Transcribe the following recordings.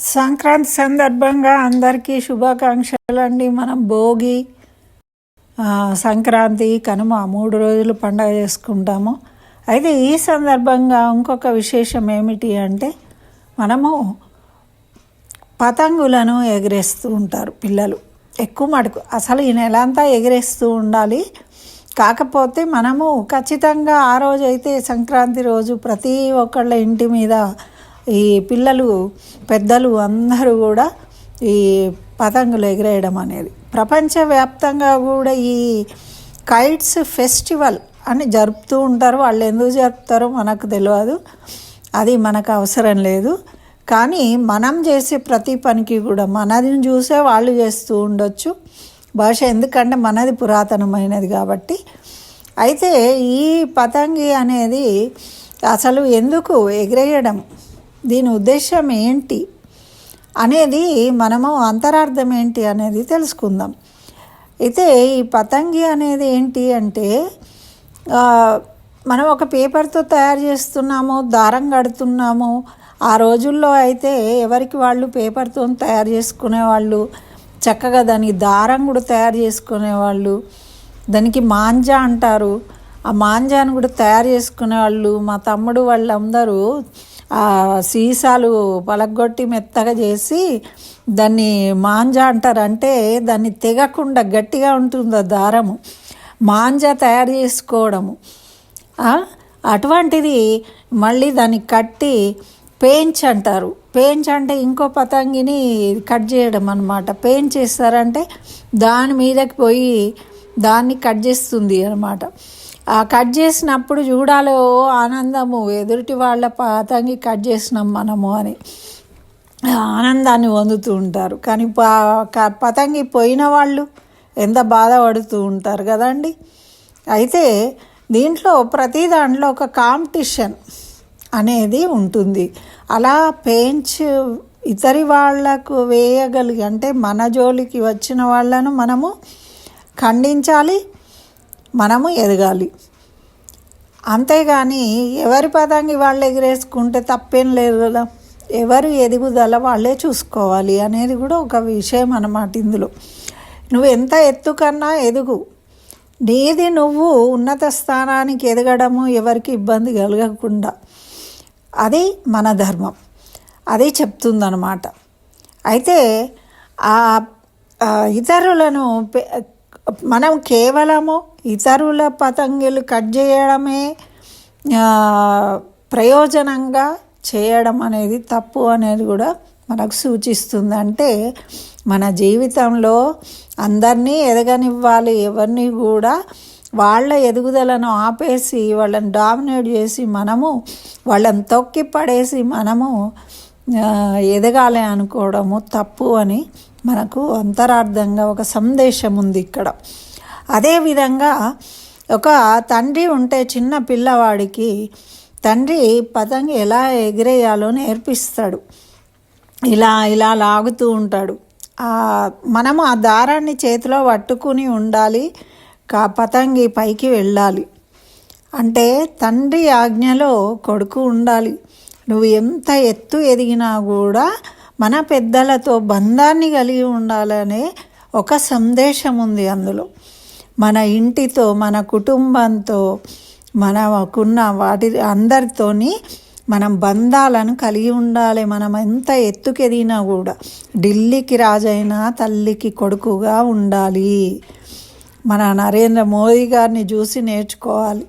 సంక్రాంతి సందర్భంగా అందరికీ శుభాకాంక్షలు అండి. మనం భోగి, సంక్రాంతి, కనుమ 3 రోజులు పండగ చేసుకుంటాము. అయితే ఈ సందర్భంగా ఇంకొక విశేషం ఏమిటి అంటే మనము పతంగులను ఎగరేస్తూ ఉంటారు పిల్లలు. ఎక్కువ మటుకు అసలు ఈ నెల అంతా ఎగరేస్తూ ఉండాలి. కాకపోతే మనము ఖచ్చితంగా ఆ రోజైతే సంక్రాంతి రోజు ప్రతి ఒక్కళ్ళ ఇంటి మీద ఈ పిల్లలు పెద్దలు అందరూ కూడా ఈ పతంగులు ఎగరేయడం అనేది ప్రపంచవ్యాప్తంగా కూడా ఈ కైట్స్ ఫెస్టివల్ అని జరుపుతూ ఉంటారు. వాళ్ళు ఎందుకు జరుపుతారో మనకు తెలియదు, అది మనకు అవసరం లేదు. కానీ మనం చేసే ప్రతి పనికి కూడా మనది చూసే వాళ్ళు చేస్తూ ఉండొచ్చు బహుశా, ఎందుకంటే మనది పురాతనమైనది కాబట్టి. అయితే ఈ పతంగి అనేది అసలు ఎందుకు ఎగరేయడం, దీని ఉద్దేశం ఏంటి అనేది మనము అంతరార్థం ఏంటి అనేది తెలుసుకుందాం. అయితే ఈ పతంగి అనేది ఏంటి అంటే మనం ఒక పేపర్తో తయారు చేస్తున్నాము, దారం కడుతున్నాము. ఆ రోజుల్లో అయితే ఎవరికి వాళ్ళు పేపర్తో తయారు చేసుకునేవాళ్ళు, చక్కగా దానికి దారం కూడా తయారు చేసుకునేవాళ్ళు. దానికి మాంజా అంటారు, ఆ మాంజాను కూడా తయారు చేసుకునేవాళ్ళు. మా తమ్ముడు వాళ్ళందరూ ఆ సీసాలు పలగొట్టి మెత్తగా చేసి దాన్ని మాంజా అంటారు. అంటే దాన్ని తెగకుండా గట్టిగా ఉంటుంది ఆ దారము, మాంజా తయారు చేసుకోవడము. అటువంటిది మళ్ళీ దాన్ని కట్టి పేంచ్ అంటారు. పేంచ్ అంటే ఇంకో పతంగిని కట్ చేయడం అన్నమాట. పేంచ్ చేస్తారంటే దాని మీదకి పోయి దాన్ని కట్ చేస్తుంది అన్నమాట. ఆ కట్ చేసినప్పుడు చూడాలో ఆనందము, ఎదుటి వాళ్ళ పతంగి కట్ చేసినాం మనము అని ఆనందాన్ని పొందుతూ ఉంటారు. కానీ పతంగి పోయిన వాళ్ళు ఎంత బాధపడుతూ ఉంటారు కదండి. అయితే దీంట్లో ప్రతి దాంట్లో ఒక కాంపిటీషన్ అనేది ఉంటుంది. అలా పేంచ్ ఇతరి వాళ్లకు వేయగలిగి అంటే మన జోలికి వచ్చిన వాళ్ళను మనము ఖండించాలి, మనము ఎదగాలి. అంతేగాని ఎవరి పతంగి వాళ్ళు ఎగిరేసుకుంటే తప్పేం లేదు కదా. ఎవరు ఎదుగుదల వాళ్ళే చూసుకోవాలి అనేది కూడా ఒక విషయం అన్నమాట. ఇందులో నువ్వు ఎంత ఎత్తు కన్నా ఎదుగు, నీది నువ్వు ఉన్నత స్థానానికి ఎదగడము, ఎవరికి ఇబ్బంది కలగకుండా, అది మన ధర్మం, అది చెప్తుందన్నమాట. అయితే ఆ ఇతరులను మనం కేవలము ఇతరుల పతంగులు కట్ చేయడమే ప్రయోజనంగా చేయడం అనేది తప్పు అనేది కూడా మనకు సూచిస్తుంది. అంటే మన జీవితంలో అందరినీ ఎదగనివ్వాలి, ఎవరిని కూడా వాళ్ళ ఎదుగుదలను ఆపేసి వాళ్ళని డామినేట్ చేసి మనము వాళ్ళని తొక్కి పడేసి మనము ఎదగాలి అనుకోవడము తప్పు అని మనకు అంతరార్థంగా ఒక సందేశం ఉంది ఇక్కడ. అదేవిధంగా ఒక తండ్రి ఉంటే చిన్న పిల్లవాడికి తండ్రి పతంగి ఎలా ఎగిరేయాలో నేర్పిస్తాడు. ఇలా ఇలా లాగుతూ ఉంటాడు. మనము ఆ దారాన్ని చేతిలో పట్టుకుని ఉండాలి, పతంగి పైకి వెళ్ళాలి. అంటే తండ్రి ఆజ్ఞలో కొడుకు ఉండాలి. నువ్వు ఎంత ఎత్తు ఎదిగినా కూడా మన పెద్దలతో బంధాన్ని కలిగి ఉండాలనే ఒక సందేశం ఉంది అందులో. మన ఇంటితో, మన కుటుంబంతో, మనకున్న వాటి అందరితోని మనం బంధాలను కలిగి ఉండాలి. మనం ఎంత ఎత్తుకెదిగినా కూడా ఢిల్లీకి రాజైనా తల్లికి కొడుకుగా ఉండాలి. మన నరేంద్ర మోదీ గారిని చూసి నేర్చుకోవాలి.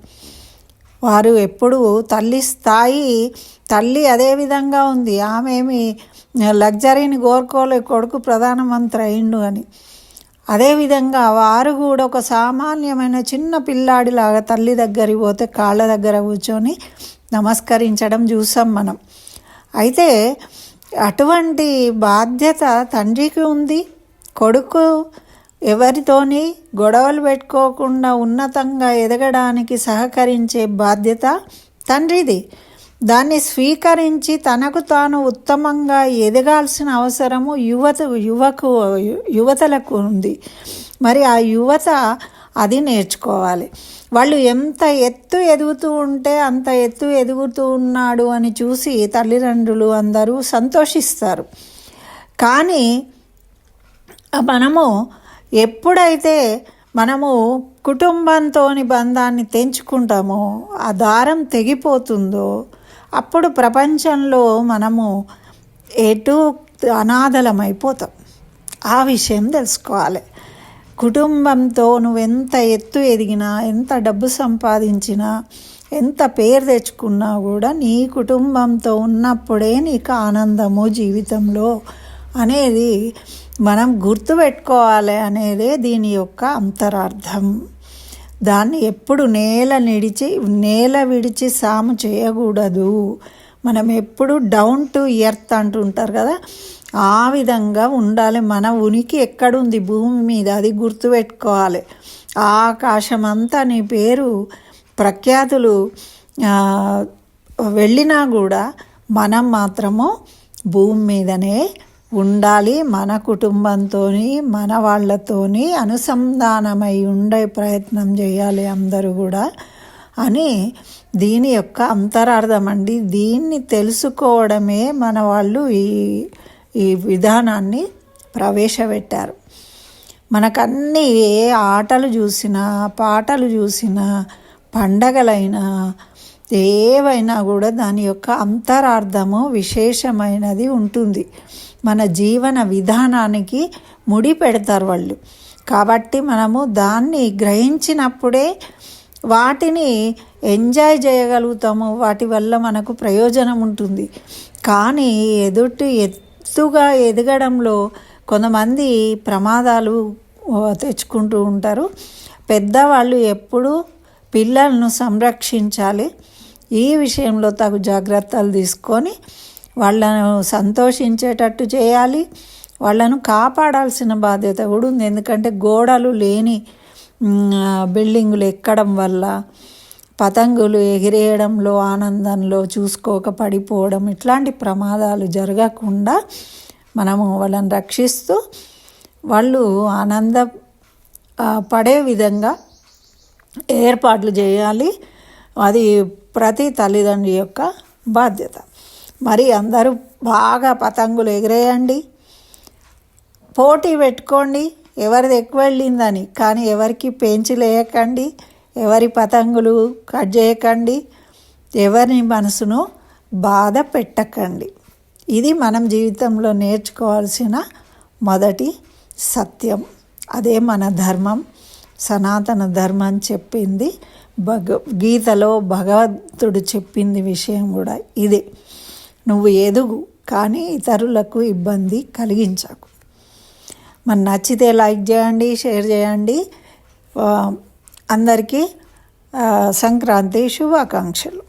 వారు ఎప్పుడు తల్లి స్థాయి, తల్లి అదే విధంగా ఉంది. ఆమె ఏమి లగ్జరీని కోరుకోలే కొడుకు ప్రధానమంత్రి అయిండు అని. అదేవిధంగా వారు కూడా ఒక సామాన్యమైన చిన్న పిల్లాడిలాగా తల్లి దగ్గరికి పోతే కాళ్ళ దగ్గర కూర్చొని నమస్కరించడం చూసాం మనం. అయితే అటువంటి బాధ్యత తండ్రికి ఉంది. కొడుకు ఎవరితోని గొడవలు పెట్టుకోకుండా ఉన్నతంగా ఎదగడానికి సహకరించే బాధ్యత తండ్రిది. దాన్ని స్వీకరించి తనకు తాను ఉత్తమంగా ఎదగాల్సిన అవసరము యువతలకు ఉంది. మరి ఆ యువత అది నేర్చుకోవాలి. వాళ్ళు ఎంత ఎత్తు ఎదుగుతూ ఉంటే అంత ఎత్తు ఎదుగుతూ ఉన్నాడు అని చూసి తల్లిదండ్రులు అందరూ సంతోషిస్తారు. కానీ మనము ఎప్పుడైతే మనము కుటుంబంతోని బంధాన్ని తెంచుకుంటామో, ఆ దారం తెగిపోతుందో, అప్పుడు ప్రపంచంలో మనము ఎటు అనాథలమైపోతాం. ఆ విషయం తెలుసుకోవాలి. కుటుంబంతో నువ్వెంత ఎత్తు ఎదిగినా, ఎంత డబ్బు సంపాదించినా, ఎంత పేరు తెచ్చుకున్నా కూడా నీ కుటుంబంతో ఉన్నప్పుడే నీకు ఆనందము జీవితంలో అనేది మనం గుర్తుపెట్టుకోవాలి అనేదే దీని యొక్క అంతరార్థం. దాన్ని ఎప్పుడు నేల విడిచి సాము చేయకూడదు. మనం ఎప్పుడు డౌన్ టు ఎర్త్ అంటుంటారు కదా, ఆ విధంగా ఉండాలి. మన ఉనికి ఎక్కడుంది భూమి మీద, అది గుర్తుపెట్టుకోవాలి. ఆకాశం అంతా నీ పేరు ప్రఖ్యాతులు వెళ్ళినా కూడా మనం మాత్రము భూమి మీదనే ఉండాలి. మన కుటుంబంతో, మన వాళ్ళతోని అనుసంధానమై ఉండే ప్రయత్నం చేయాలి అందరూ కూడా అని దీని యొక్క అంతరార్థం అండి. దీన్ని తెలుసుకోవడమే మన వాళ్ళు ఈ విధానాన్ని ప్రవేశపెట్టారు. మనకన్నీ ఏ ఆటలు చూసినా, పాటలు చూసినా, పండగలైనా ఏవైనా కూడా దాని యొక్క అంతరార్థము విశేషమైనది ఉంటుంది. మన జీవన విధానానికి ముడి పెడతారు వాళ్ళు. కాబట్టి మనము దాన్ని గ్రహించినప్పుడే వాటిని ఎంజాయ్ చేయగలుగుతాము. వాటి వల్ల మనకు ప్రయోజనం ఉంటుంది. కానీ ఎత్తుగా ఎదగడంలో కొంతమంది ప్రమాదాలు తెచ్చుకుంటూ ఉంటారు. పెద్దవాళ్ళు ఎప్పుడూ పిల్లలను సంరక్షించాలి. ఈ విషయంలో తగు జాగ్రత్తలు తీసుకొని వాళ్ళను సంతోషించేటట్టు చేయాలి. వాళ్ళను కాపాడాల్సిన బాధ్యత కూడా ఉంది. ఎందుకంటే గోడలు లేని బిల్డింగులు ఎక్కడం వల్ల, పతంగులు ఎగిరేయడంలో ఆనందంలో చూసుకోక పడిపోవడం, ఇట్లాంటి ప్రమాదాలు జరగకుండా మనము వాళ్ళని రక్షిస్తూ వాళ్ళు ఆనంద పడే విధంగా ఏర్పాట్లు చేయాలి. అది ప్రతి తల్లిదండ్రి యొక్క బాధ్యత. మరి అందరూ బాగా పతంగులు ఎగిరేయండి, పోటీ పెట్టుకోండి ఎవరిది ఎక్కువ వెళ్ళిందని. కానీ ఎవరికి పెంచులు వేయకండి, ఎవరి పతంగులు కట్ చేయకండి, ఎవరిని మనసును బాధ పెట్టకండి. ఇది మనం జీవితంలో నేర్చుకోవాల్సిన మొదటి సత్యం. అదే మన ధర్మం, సనాతన ధర్మం చెప్పింది. గీతలో భగవంతుడు చెప్పింది విషయం కూడా ఇదే. నువ్వు ఎదుగు, కానీ ఇతరులకు ఇబ్బంది కలిగించకు. మరి నచ్చితే లైక్ చేయండి, షేర్ చేయండి. అందరికీ సంక్రాంతి శుభాకాంక్షలు.